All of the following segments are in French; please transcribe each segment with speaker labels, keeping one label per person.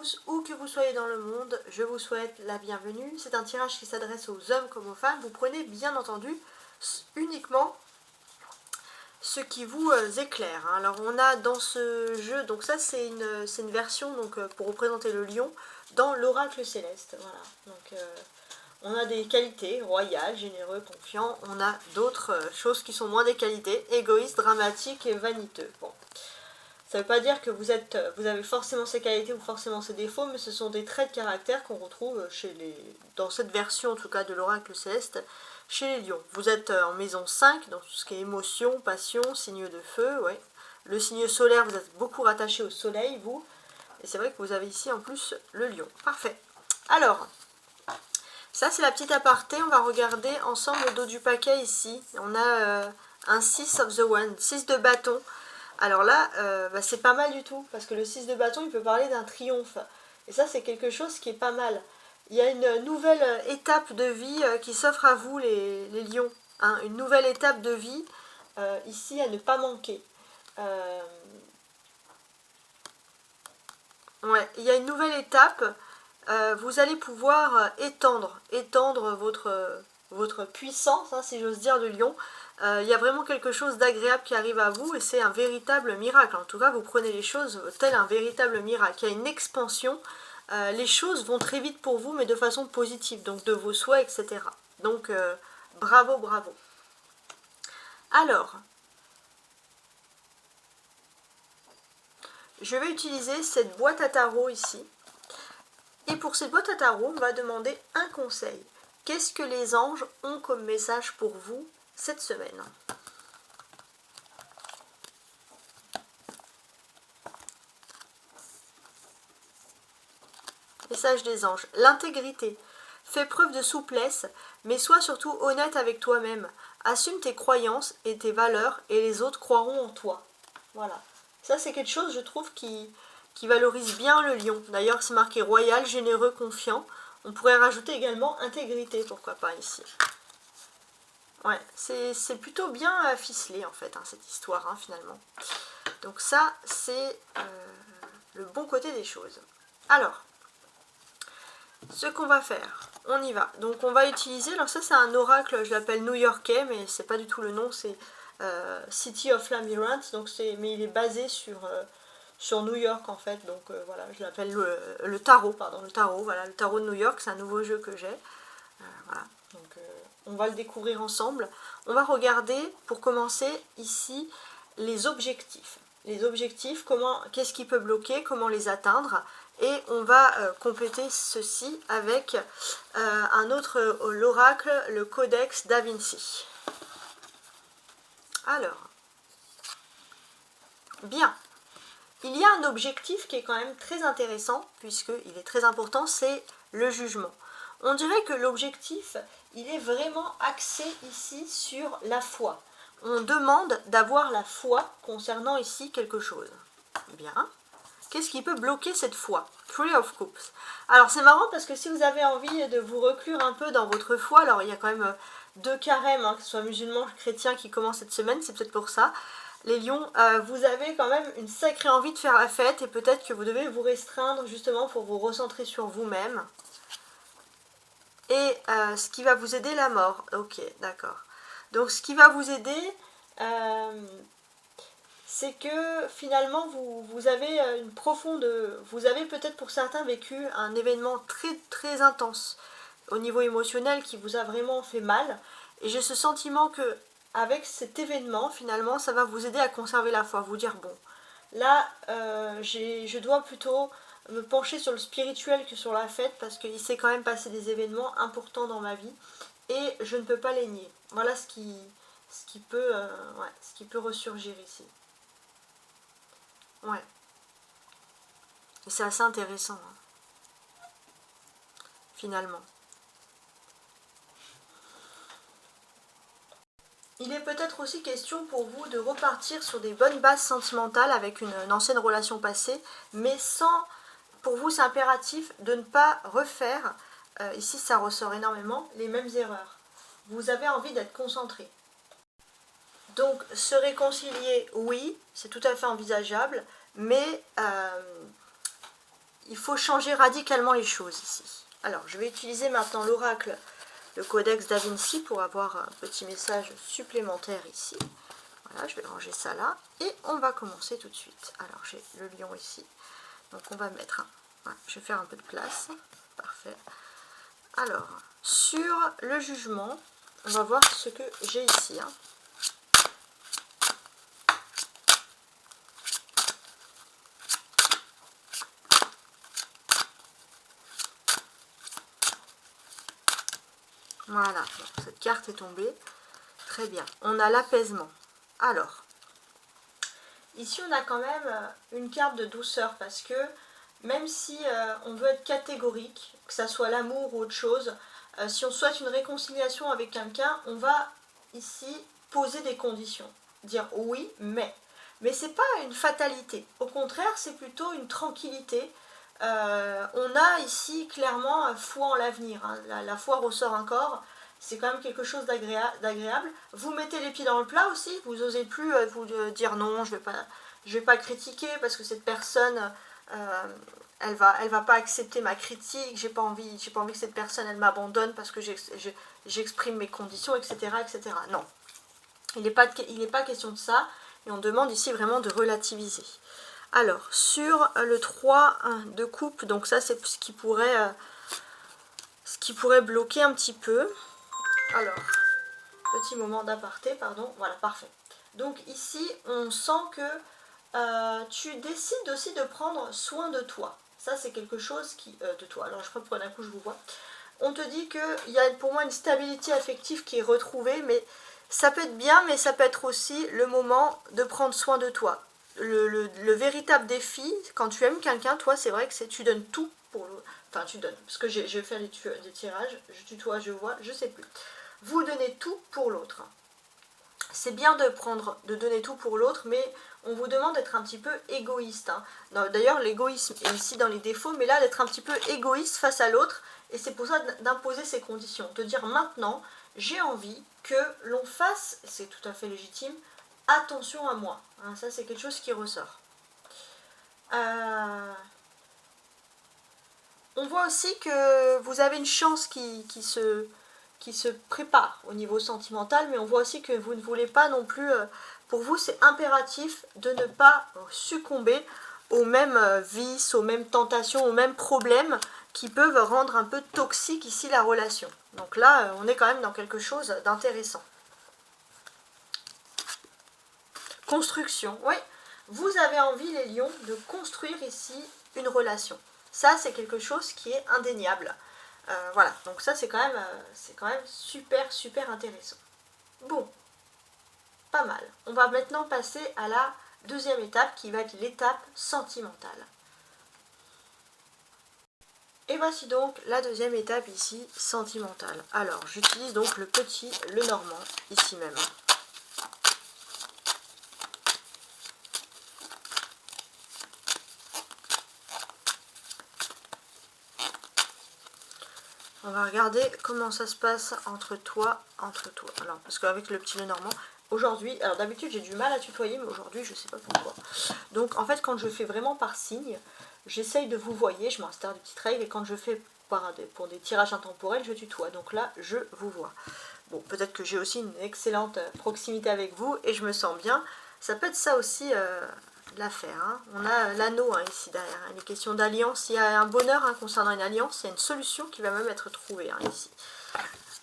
Speaker 1: tous, où que vous soyez dans le monde, je vous souhaite la bienvenue. C'est un tirage qui s'adresse aux hommes comme aux femmes. Vous prenez bien entendu uniquement ce qui vous éclaire. Alors on a dans ce jeu, donc ça c'est une version donc, pour représenter le lion dans l'oracle céleste. Voilà. Donc on a des qualités, royales, généreux, confiant. On a d'autres choses qui sont moins des qualités, égoïste, dramatique et vaniteux. Bon. Ça ne veut pas dire que vous avez forcément ces qualités ou forcément ces défauts, mais ce sont des traits de caractère qu'on retrouve dans cette version en tout cas de l'oracle céleste chez les lions. Vous êtes en maison 5, dans tout ce qui est émotion, passion, signe de feu, ouais. Le signe solaire, vous êtes beaucoup rattaché au soleil, vous. Et c'est vrai que vous avez ici en plus le lion. Parfait. Alors, ça c'est la petite aparté, on va regarder ensemble le dos du paquet ici. On a un 6 of the wand, 6 de bâton. Alors là, c'est pas mal du tout, parce que le 6 de bâton, il peut parler d'un triomphe. Et ça, c'est quelque chose qui est pas mal. Il y a une nouvelle étape de vie qui s'offre à vous, les lions. Hein, une nouvelle étape de vie, ici, à ne pas manquer. Ouais, il y a une nouvelle étape. Vous allez pouvoir étendre votre puissance, hein, si j'ose dire, de lion. Il y a vraiment quelque chose d'agréable qui arrive à vous et c'est un véritable miracle. En tout cas, vous prenez les choses tel un véritable miracle. Il y a une expansion. Les choses vont très vite pour vous, mais de façon positive, donc de vos souhaits, etc. Donc, bravo, bravo. Alors, je vais utiliser cette boîte à tarot ici. Et pour cette boîte à tarot, on va demander un conseil. Qu'est-ce que les anges ont comme message pour vous cette semaine ? Message des anges. L'intégrité. Fais preuve de souplesse, mais sois surtout honnête avec toi-même. Assume tes croyances et tes valeurs et les autres croiront en toi. Voilà. Ça, c'est quelque chose, je trouve, qui valorise bien le lion. D'ailleurs, c'est marqué royal, généreux, confiant. On pourrait rajouter également intégrité, pourquoi pas ici. Ouais, c'est plutôt bien ficelé en fait, hein, cette histoire, hein, finalement. Donc ça, c'est le bon côté des choses. Alors, ce qu'on va faire, on y va. Donc on va utiliser, alors ça c'est un oracle, je l'appelle new-yorkais, mais c'est pas du tout le nom, c'est City of Labyrinth, donc mais il est basé sur New York en fait, donc voilà, je l'appelle le tarot, pardon, le tarot, voilà, le tarot de New York, c'est un nouveau jeu que j'ai. Voilà, donc on va le découvrir ensemble. On va regarder, pour commencer, ici, les objectifs. Les objectifs, qu'est-ce qui peut bloquer, comment les atteindre. Et on va compléter ceci avec un autre, l'oracle, le Codex Da Vinci. Alors, bien. Il y a un objectif qui est quand même très intéressant, puisqu'il est très important, c'est le jugement. On dirait que l'objectif, il est vraiment axé ici sur la foi. On demande d'avoir la foi concernant ici quelque chose. Bien. Qu'est-ce qui peut bloquer cette foi? Three of Cups. Alors c'est marrant parce que si vous avez envie de vous reclure un peu dans votre foi, alors il y a quand même 2 carèmes, hein, que ce soit musulmans, chrétiens qui commencent cette semaine, c'est peut-être pour ça. Les lions, vous avez quand même une sacrée envie de faire la fête et peut-être que vous devez vous restreindre justement pour vous recentrer sur vous-même. Et ce qui va vous aider, la mort. Ok, d'accord. Donc ce qui va vous aider, c'est que finalement vous avez une profonde... Vous avez peut-être pour certains vécu un événement très très intense au niveau émotionnel qui vous a vraiment fait mal. Et j'ai ce sentiment que avec cet événement, finalement, ça va vous aider à conserver la foi. Vous dire, bon, là, je dois plutôt me pencher sur le spirituel que sur la fête parce qu'il s'est quand même passé des événements importants dans ma vie et je ne peux pas les nier. Voilà ce qui peut ressurgir ici. Ouais. Et c'est assez intéressant, hein, finalement. Il est peut-être aussi question pour vous de repartir sur des bonnes bases sentimentales avec une ancienne relation passée, mais sans, pour vous c'est impératif de ne pas refaire, ici ça ressort énormément, les mêmes erreurs. Vous avez envie d'être concentré. Donc se réconcilier, oui, c'est tout à fait envisageable, mais il faut changer radicalement les choses ici. Alors, je vais utiliser maintenant l'oracle, le codex Da Vinci, pour avoir un petit message supplémentaire ici. Voilà, je vais ranger ça là. Et on va commencer tout de suite. Alors, j'ai le lion ici. Donc, on va mettre un... Voilà, je vais faire un peu de place. Parfait. Alors, sur le jugement, on va voir ce que j'ai ici. Hein. Voilà, cette carte est tombée. Très bien. On a l'apaisement. Alors, ici on a quand même une carte de douceur parce que même si on veut être catégorique, que ça soit l'amour ou autre chose, si on souhaite une réconciliation avec quelqu'un, on va ici poser des conditions. Dire oui, mais. Mais c'est pas une fatalité. Au contraire, c'est plutôt une tranquillité. On a ici clairement foi en l'avenir. Hein. La foi ressort encore. C'est quand même quelque chose d'agréable. Vous mettez les pieds dans le plat aussi. Vous n'osez plus vous dire non, je vais pas critiquer parce que cette personne, elle va pas accepter ma critique. J'ai pas envie que cette personne elle m'abandonne parce que j'exprime mes conditions, etc., etc. Non, il n'est pas question de ça. Et on demande ici vraiment de relativiser. Alors, sur le 3 de coupe, donc ça c'est ce qui pourrait bloquer un petit peu. Alors, petit moment d'aparté, pardon, voilà, parfait. Donc ici, on sent que tu décides aussi de prendre soin de toi. Ça c'est quelque chose qui... de toi, alors je reprends d'un coup, je vous vois. On te dit qu'il y a pour moi une stabilité affective qui est retrouvée, mais ça peut être bien, mais ça peut être aussi le moment de prendre soin de toi. Le véritable défi, quand tu aimes quelqu'un, toi, c'est vrai que tu donnes tout pour le... Enfin, tu donnes, parce que j'ai fait des tirages, je tutoie, je vois, je sais plus. Vous donnez tout pour l'autre. C'est bien de donner tout pour l'autre, mais on vous demande d'être un petit peu égoïste. Hein. D'ailleurs, l'égoïsme est ici dans les défauts, mais là, d'être un petit peu égoïste face à l'autre, et c'est pour ça d'imposer ces conditions. De dire maintenant, j'ai envie que l'on fasse, c'est tout à fait légitime, attention à moi. Hein, ça, c'est quelque chose qui ressort. On voit aussi que vous avez une chance qui se prépare au niveau sentimental, mais on voit aussi que vous ne voulez pas non plus, pour vous c'est impératif de ne pas succomber aux mêmes vices, aux mêmes tentations, aux mêmes problèmes qui peuvent rendre un peu toxique ici la relation. Donc là, on est quand même dans quelque chose d'intéressant. Construction, oui. Vous avez envie, les lions, de construire ici une relation. Ça, c'est quelque chose qui est indéniable. Voilà, donc ça, c'est quand même super, super intéressant. Bon, pas mal. On va maintenant passer à la deuxième étape, qui va être l'étape sentimentale. Et voici donc la deuxième étape ici, sentimentale. Alors, j'utilise donc le normand, ici même. On va regarder comment ça se passe entre toi. Alors, parce qu'avec le petit Lenormand, aujourd'hui, alors d'habitude j'ai du mal à tutoyer, mais aujourd'hui je sais pas pourquoi. Donc en fait, quand je fais vraiment par signe, j'essaye de vous voyer, je m'insère des petites règles, et quand je fais pour des tirages intemporels, je tutoie. Donc là, je vous vois. Bon, peut-être que j'ai aussi une excellente proximité avec vous et je me sens bien. Ça peut être ça aussi l'affaire. Hein. On a l'anneau ici derrière. Il est question d'alliance. Il y a un bonheur concernant une alliance. Il y a une solution qui va même être trouvée ici.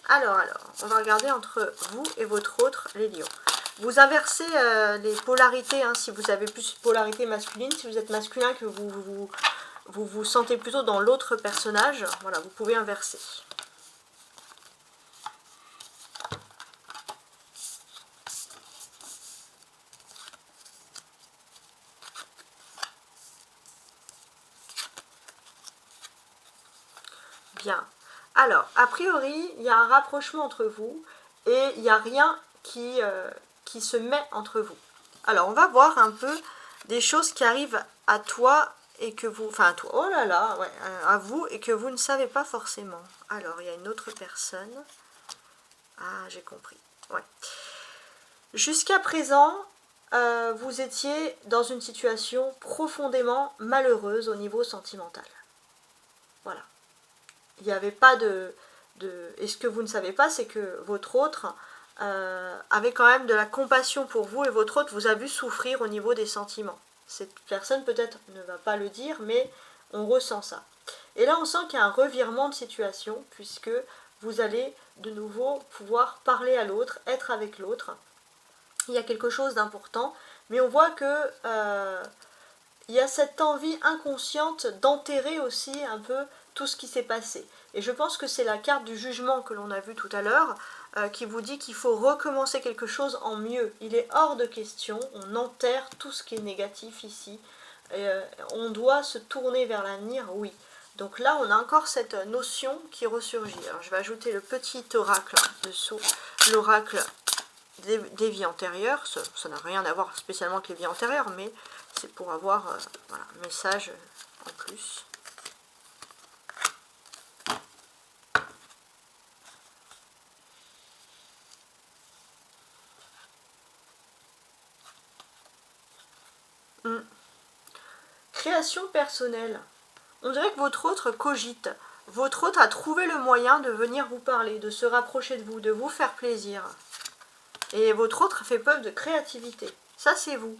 Speaker 1: Alors, on va regarder entre vous et votre autre, les lions. Vous inversez les polarités. Si vous avez plus de polarité masculine, si vous êtes masculin, que vous sentez plutôt dans l'autre personnage, voilà, vous pouvez inverser. Bien. Alors, a priori, il y a un rapprochement entre vous et il n'y a rien qui se met entre vous. Alors, on va voir un peu des choses qui arrivent à toi et que vous... Enfin, à toi, oh là là, ouais, à vous et que vous ne savez pas forcément. Alors, il y a une autre personne. Ah, j'ai compris. Ouais. Jusqu'à présent, vous étiez dans une situation profondément malheureuse au niveau sentimental. Voilà. Il n'y avait pas de... Et ce que vous ne savez pas, c'est que votre autre avait quand même de la compassion pour vous, et votre autre vous a vu souffrir au niveau des sentiments. Cette personne peut-être ne va pas le dire, mais on ressent ça. Et là, on sent qu'il y a un revirement de situation, puisque vous allez de nouveau pouvoir parler à l'autre, être avec l'autre. Il y a quelque chose d'important, mais on voit que il y a cette envie inconsciente d'enterrer aussi un peu tout ce qui s'est passé. Et je pense que c'est la carte du jugement que l'on a vue tout à l'heure, qui vous dit qu'il faut recommencer quelque chose en mieux. Il est hors de question, on enterre tout ce qui est négatif ici. On doit se tourner vers l'avenir, oui. Donc là, on a encore cette notion qui ressurgit. Alors je vais ajouter le petit oracle dessous, l'oracle des vies antérieures. Ça n'a rien à voir spécialement avec les vies antérieures, mais c'est pour avoir voilà, un message en plus. Création personnelle. On dirait que votre autre cogite. Votre autre a trouvé le moyen de venir vous parler, de se rapprocher de vous faire plaisir. Et votre autre fait preuve de créativité. Ça, c'est vous.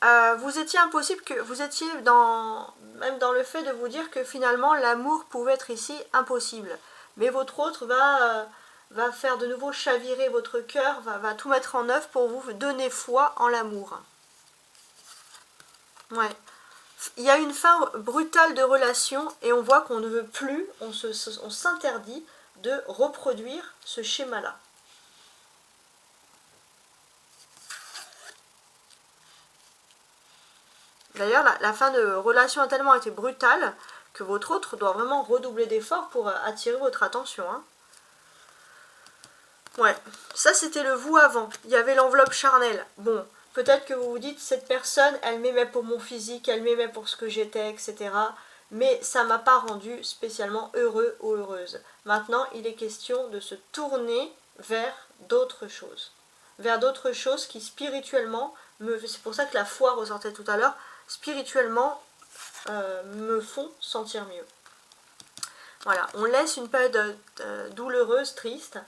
Speaker 1: Vous étiez impossible, que vous étiez même dans le fait de vous dire que finalement l'amour pouvait être ici impossible. Mais votre autre va faire de nouveau chavirer votre cœur, va tout mettre en œuvre pour vous donner foi en l'amour. Ouais. Il y a une fin brutale de relation et on voit qu'on ne veut plus, on s'interdit de reproduire ce schéma-là. D'ailleurs, la fin de relation a tellement été brutale que votre autre doit vraiment redoubler d'efforts pour attirer votre attention. Hein. Ouais, ça c'était le vous avant. Il y avait l'enveloppe charnelle. Bon, peut-être que vous vous dites, cette personne, elle m'aimait pour mon physique, elle m'aimait pour ce que j'étais, etc. Mais ça ne m'a pas rendu spécialement heureux ou heureuse. Maintenant, il est question de se tourner vers d'autres choses. Vers d'autres choses qui spirituellement, c'est pour ça que la foi ressortait tout à l'heure, spirituellement me font sentir mieux. Voilà, on laisse une période douloureuse, triste.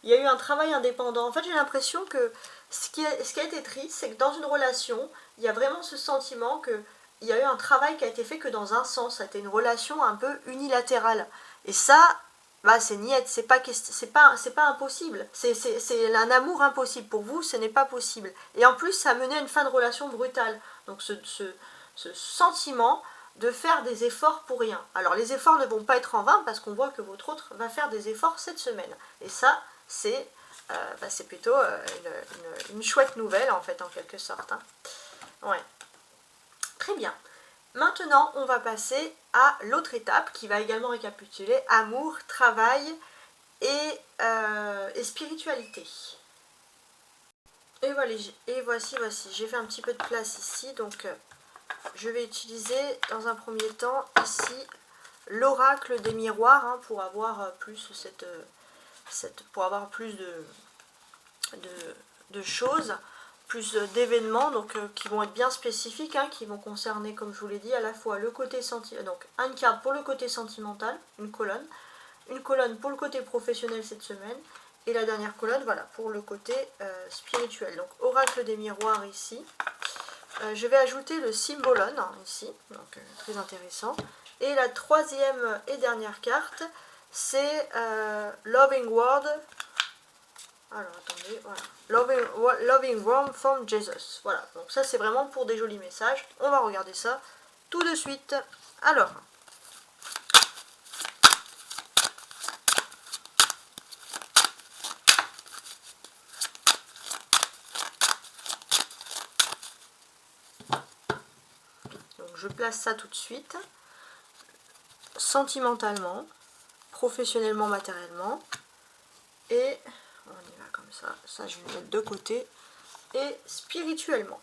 Speaker 1: Il y a eu un travail indépendant. En fait, j'ai l'impression que ce qui a été triste, c'est que dans une relation, il y a vraiment ce sentiment qu'il y a eu un travail qui a été fait que dans un sens. Ça a été une relation un peu unilatérale. Et ça, bah, c'est niette, c'est pas impossible. C'est un amour impossible. Pour vous, ce n'est pas possible. Et en plus, ça a mené à une fin de relation brutale. Donc ce sentiment de faire des efforts pour rien. Alors les efforts ne vont pas être en vain parce qu'on voit que votre autre va faire des efforts cette semaine. Et ça, c'est plutôt une chouette nouvelle en fait, en quelque sorte. Hein. Ouais. Très bien. Maintenant, on va passer à l'autre étape qui va également récapituler amour, travail et spiritualité. Et voici, j'ai fait un petit peu de place ici, donc je vais utiliser dans un premier temps ici l'oracle des miroirs hein, pour avoir plus de choses, plus d'événements donc qui vont être bien spécifiques, hein, qui vont concerner, comme je vous l'ai dit, à la fois le côté sentimental, donc une carte pour le côté sentimental, une colonne pour le côté professionnel cette semaine, et la dernière colonne, voilà, pour le côté spirituel. Donc oracle des miroirs ici. Je vais ajouter le symbolone ici, donc très intéressant. Et la troisième et dernière carte, c'est Loving Word. Alors attendez, voilà. Loving Word from Jesus. Voilà, donc ça c'est vraiment pour des jolis messages. On va regarder ça tout de suite. Alors. Je place ça tout de suite, sentimentalement, professionnellement, matériellement, et on y va comme ça je vais le mettre de côté, et spirituellement.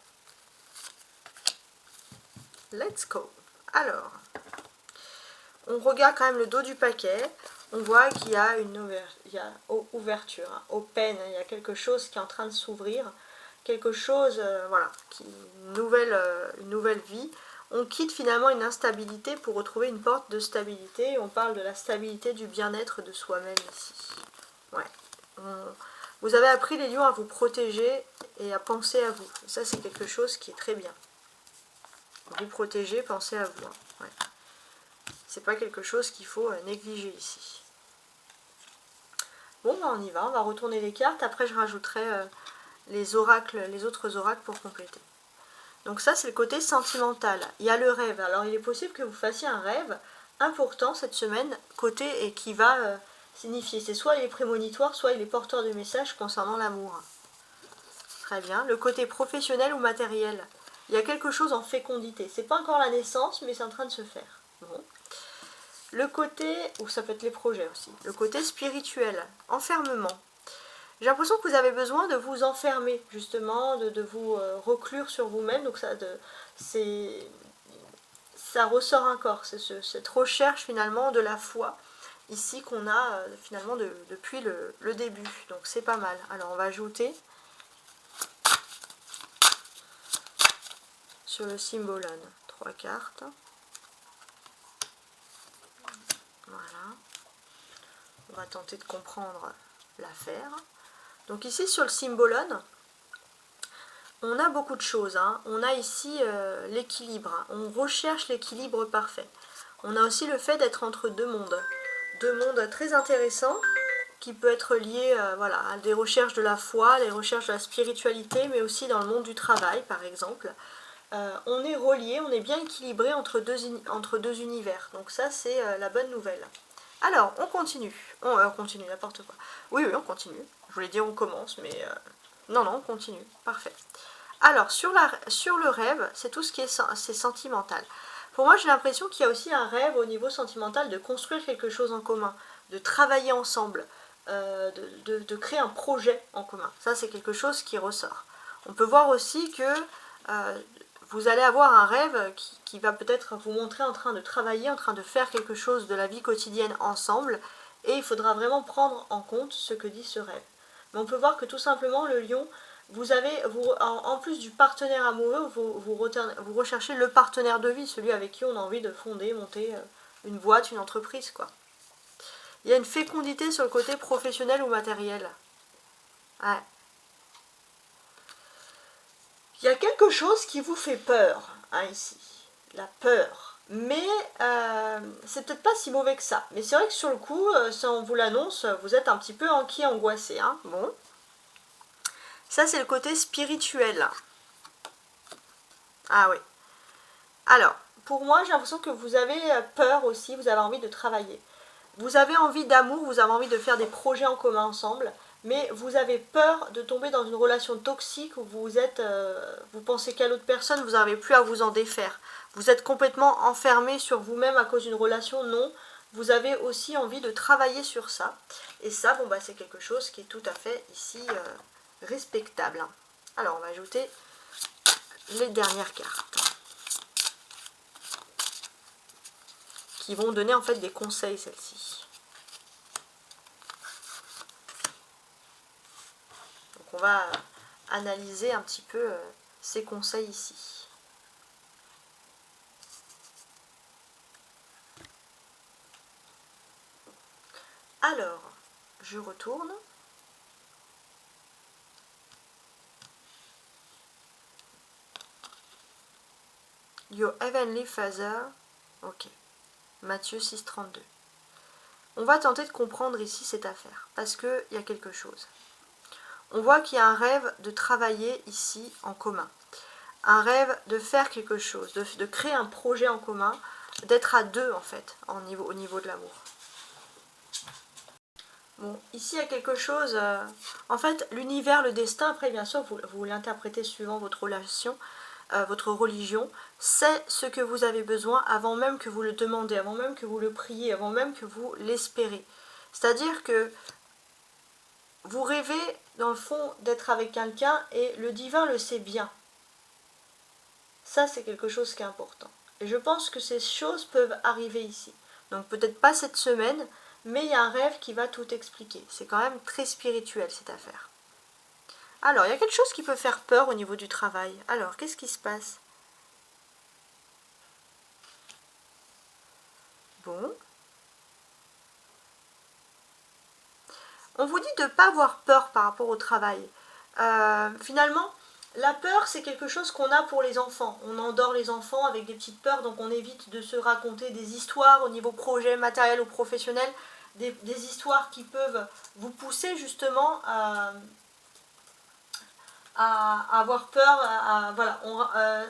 Speaker 1: Let's go. Alors, on regarde quand même le dos du paquet, on voit qu'il y a une ouverture, hein, open, il y a quelque chose qui est en train de s'ouvrir, quelque chose, voilà, une nouvelle vie. On quitte finalement une instabilité pour retrouver une porte de stabilité. On parle de la stabilité du bien-être de soi-même ici. Ouais. Vous avez appris les lions à vous protéger et à penser à vous. Ça c'est quelque chose qui est très bien. Vous protéger, pensez à vous. Hein. Ouais. C'est pas quelque chose qu'il faut négliger ici. Bon, ben on y va, on va retourner les cartes. Après, je rajouterai les oracles, les autres oracles pour compléter. Donc ça, c'est le côté sentimental. Il y a le rêve. Alors, il est possible que vous fassiez un rêve important cette semaine, côté et qui va signifier. C'est soit il est prémonitoire, soit il est porteur de messages concernant l'amour. Très bien. Le côté professionnel ou matériel. Il y a quelque chose en fécondité. C'est pas encore la naissance, mais c'est en train de se faire. Bon. Le côté, ou ça peut être les projets aussi, le côté spirituel, enfermement. J'ai l'impression que vous avez besoin de vous enfermer, justement, de vous reclure sur vous-même, donc ça ressort encore, c'est cette recherche finalement de la foi, ici qu'on a finalement depuis le début, donc c'est pas mal. Alors on va ajouter sur le symbolone 3 cartes. Voilà. On va tenter de comprendre l'affaire. Donc ici sur le symbolone, on a beaucoup de choses. Hein. On a ici l'équilibre. Hein. On recherche l'équilibre parfait. On a aussi le fait d'être entre deux mondes. Deux mondes très intéressants qui peut être lié voilà, à des recherches de la foi, les recherches de la spiritualité, mais aussi dans le monde du travail par exemple. On est relié, on est bien équilibré entre deux univers. Donc ça c'est la bonne nouvelle. Alors, on continue. On continue, n'importe quoi. Oui, on continue. Je voulais dire on commence, mais non, on continue. Parfait. Alors, sur le rêve, c'est tout ce qui c'est sentimental. Pour moi, j'ai l'impression qu'il y a aussi un rêve au niveau sentimental de construire quelque chose en commun, de travailler ensemble, de créer un projet en commun. Ça, c'est quelque chose qui ressort. On peut voir aussi que vous allez avoir un rêve qui va peut-être vous montrer en train de travailler, en train de faire quelque chose de la vie quotidienne ensemble, et il faudra vraiment prendre en compte ce que dit ce rêve. Mais on peut voir que tout simplement le lion, en plus du partenaire amoureux, vous recherchez le partenaire de vie, celui avec qui on a envie de fonder, monter une boîte, une entreprise, quoi. Il y a une fécondité sur le côté professionnel ou matériel. Ouais. Il y a quelque chose qui vous fait peur, hein, ici. La peur. Mais c'est peut-être pas si mauvais que ça. Mais c'est vrai que sur le coup, si on vous l'annonce, vous êtes un petit peu inquiet, angoissé. Hein. Bon. Ça, c'est le côté spirituel. Ah oui. Alors, pour moi, j'ai l'impression que vous avez peur aussi, vous avez envie de travailler. Vous avez envie d'amour, vous avez envie de faire des projets en commun ensemble, mais vous avez peur de tomber dans une relation toxique où vous pensez qu'à l'autre personne, vous n'arrivez plus à vous en défaire. Vous êtes complètement enfermé sur vous-même à cause d'une relation, non. Vous avez aussi envie de travailler sur ça. Et ça, bon, bah, c'est quelque chose qui est tout à fait ici respectable. Alors, on va ajouter les dernières cartes, qui vont donner en fait des conseils, celles-ci. Donc on va analyser un petit peu ces conseils ici. Alors, je retourne. Your Heavenly Father. Ok. Matthieu 6,32. On va tenter de comprendre ici cette affaire, parce qu'il y a quelque chose. On voit qu'il y a un rêve de travailler ici en commun. Un rêve de faire quelque chose, de créer un projet en commun, d'être à deux en fait, au niveau de l'amour. Bon, ici il y a quelque chose, en fait l'univers, le destin, après bien sûr vous l'interprétez suivant votre relation, votre religion, c'est ce que vous avez besoin avant même que vous le demandez, avant même que vous le priez, avant même que vous l'espérez. C'est-à-dire que vous rêvez dans le fond d'être avec quelqu'un et le divin le sait bien. Ça c'est quelque chose qui est important. Et je pense que ces choses peuvent arriver ici. Donc peut-être pas cette semaine, mais il y a un rêve qui va tout expliquer. C'est quand même très spirituel cette affaire. Alors, il y a quelque chose qui peut faire peur au niveau du travail. Alors, qu'est-ce qui se passe? Bon. On vous dit de ne pas avoir peur par rapport au travail. Finalement, la peur, c'est quelque chose qu'on a pour les enfants. On endort les enfants avec des petites peurs, donc on évite de se raconter des histoires au niveau projet, matériel ou professionnel, des histoires qui peuvent vous pousser justement à avoir peur. Voilà.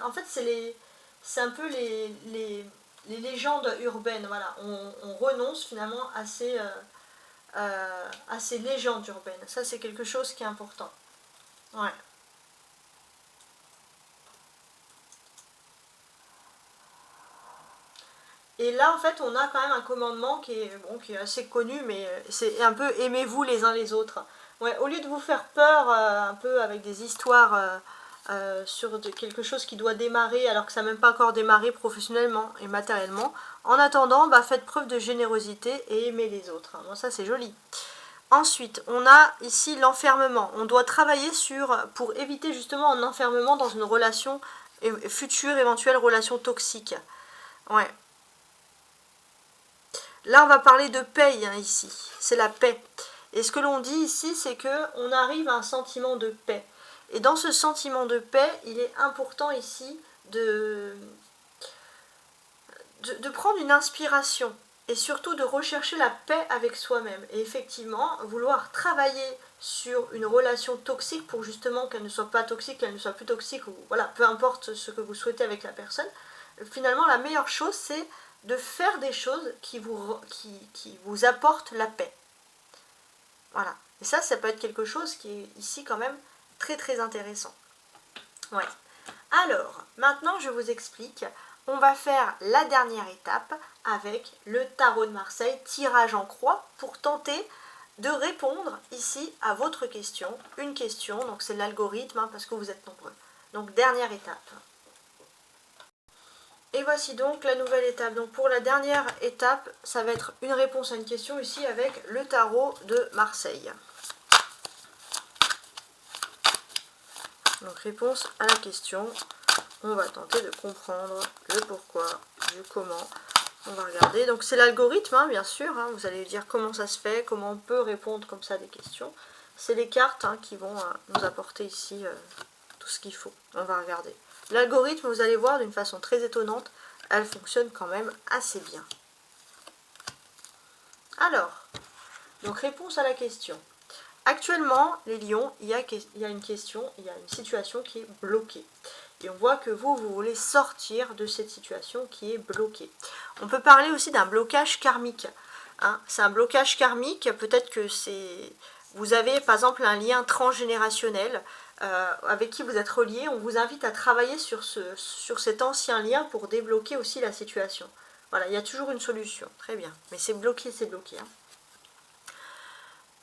Speaker 1: En fait, c'est un peu les légendes urbaines. Voilà. On renonce finalement à ces légendes urbaines. Ça, c'est quelque chose qui est important. Ouais. Et là, en fait, on a quand même un commandement qui est assez connu, mais c'est un peu aimez-vous les uns les autres. Ouais, au lieu de vous faire peur un peu avec des histoires sur quelque chose qui doit démarrer alors que ça n'a même pas encore démarré professionnellement et matériellement, en attendant, bah, faites preuve de générosité et aimez les autres. Bon, ça, c'est joli. Ensuite, on a ici l'enfermement. On doit travailler pour éviter justement un enfermement dans une relation, future éventuelle relation toxique. Ouais. Là, on va parler de paix hein, ici. C'est la paix. Et ce que l'on dit ici, c'est qu'on arrive à un sentiment de paix. Et dans ce sentiment de paix, il est important ici de prendre une inspiration et surtout de rechercher la paix avec soi-même. Et effectivement, vouloir travailler sur une relation toxique pour justement qu'elle ne soit pas toxique, qu'elle ne soit plus toxique, ou voilà, peu importe ce que vous souhaitez avec la personne, finalement, la meilleure chose, c'est de faire des choses qui vous apportent la paix. Voilà. Et ça peut être quelque chose qui est ici quand même très très intéressant. Ouais. Alors, maintenant je vous explique. On va faire la dernière étape avec le tarot de Marseille, tirage en croix, pour tenter de répondre ici à votre question. Une question, donc c'est l'algorithme, hein, parce que vous êtes nombreux. Donc, dernière étape. Et voici donc la nouvelle étape. Donc pour la dernière étape, ça va être une réponse à une question ici avec le tarot de Marseille. Donc réponse à la question. On va tenter de comprendre le pourquoi, du comment. On va regarder. Donc c'est l'algorithme, hein, bien sûr. Hein. Vous allez dire comment ça se fait, comment on peut répondre comme ça à des questions. C'est les cartes hein, qui vont nous apporter ici tout ce qu'il faut. On va regarder. L'algorithme, vous allez voir d'une façon très étonnante, elle fonctionne quand même assez bien. Alors, donc réponse à la question. Actuellement, les lions, il y a une question, il y a une situation qui est bloquée. Et on voit que vous voulez sortir de cette situation qui est bloquée. On peut parler aussi d'un blocage karmique. Hein. C'est un blocage karmique, peut-être que vous avez par exemple un lien transgénérationnel avec qui vous êtes relié. On vous invite à travailler sur cet ancien lien pour débloquer aussi la situation. Voilà, il y a toujours une solution. Très bien. Mais c'est bloqué, c'est bloqué.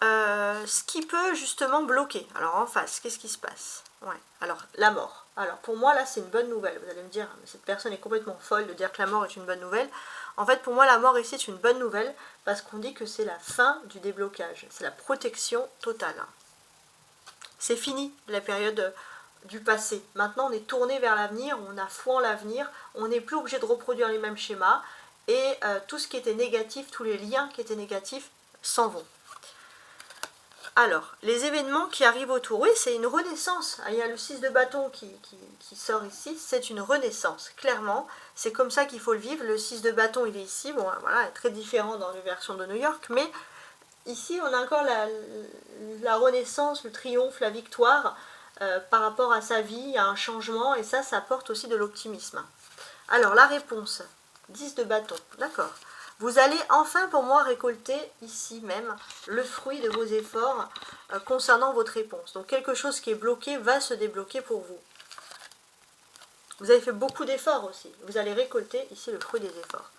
Speaker 1: Hein. Ce qui peut justement bloquer. Alors en face, qu'est-ce qui se passe? Ouais. Alors la mort. Alors pour moi là c'est une bonne nouvelle. Vous allez me dire, cette personne est complètement folle de dire que la mort est une bonne nouvelle. En fait pour moi la mort ici est une bonne nouvelle parce qu'on dit que c'est la fin du déblocage. C'est la protection totale. C'est fini la période du passé. Maintenant on est tourné vers l'avenir, on a foi en l'avenir, on n'est plus obligé de reproduire les mêmes schémas et tout ce qui était négatif, tous les liens qui étaient négatifs s'en vont. Alors, les événements qui arrivent autour, oui, c'est une renaissance. Il y a le 6 de bâton qui sort ici, c'est une renaissance, clairement. C'est comme ça qu'il faut le vivre. Le 6 de bâton, il est ici, bon, voilà, très différent dans les versions de New York, mais ici, on a encore la renaissance, le triomphe, la victoire par rapport à sa vie, à un changement, et ça apporte aussi de l'optimisme. Alors, la réponse, 10 de bâton, d'accord. Vous allez enfin pour moi récolter ici même le fruit de vos efforts concernant votre réponse. Donc quelque chose qui est bloqué va se débloquer pour vous. Vous avez fait beaucoup d'efforts aussi. Vous allez récolter ici le fruit des efforts.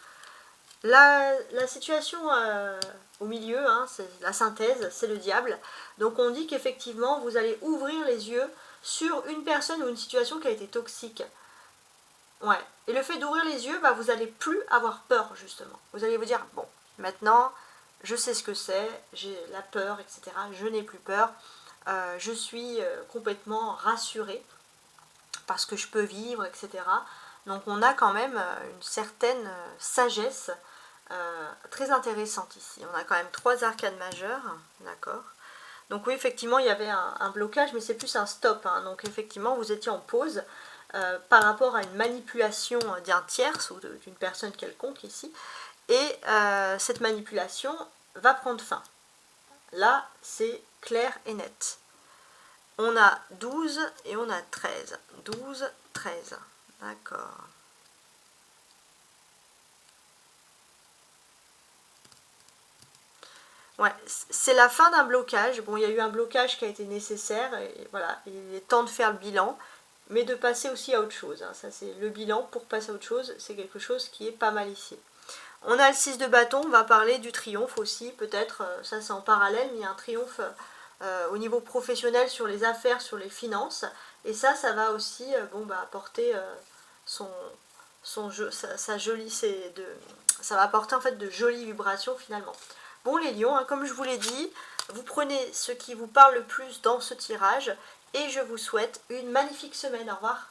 Speaker 1: La situation au milieu, hein, c'est la synthèse, c'est le diable. Donc on dit qu'effectivement vous allez ouvrir les yeux sur une personne ou une situation qui a été toxique. Ouais. Et le fait d'ouvrir les yeux, bah, vous n'allez plus avoir peur, justement. Vous allez vous dire, bon, maintenant, je sais ce que c'est, j'ai la peur, etc. Je n'ai plus peur. Je suis complètement rassurée parce que je peux vivre, etc. Donc on a quand même une certaine sagesse très intéressante ici. On a quand même 3 arcanes majeures, d'accord. Donc oui, effectivement, il y avait un blocage, mais c'est plus un stop. Hein. Donc effectivement, vous étiez en pause par rapport à une manipulation d'un tierce ou d'une personne quelconque ici. Et cette manipulation va prendre fin. Là, c'est clair et net. On a 12 et on a 13. 12, 13. D'accord. Ouais, c'est la fin d'un blocage. Bon, il y a eu un blocage qui a été nécessaire. Et voilà, il est temps de faire le bilan. Mais de passer aussi à autre chose. Hein. Ça, c'est le bilan pour passer à autre chose. C'est quelque chose qui est pas mal ici. On a le 6 de bâton. On va parler du triomphe aussi. Peut-être, ça c'est en parallèle, mais il y a un triomphe au niveau professionnel sur les affaires, sur les finances. Et ça va aussi apporter sa jolie, ça va apporter en fait de jolies vibrations finalement. Bon les lions, hein, comme je vous l'ai dit, vous prenez ce qui vous parle le plus dans ce tirage et je vous souhaite une magnifique semaine. Au revoir.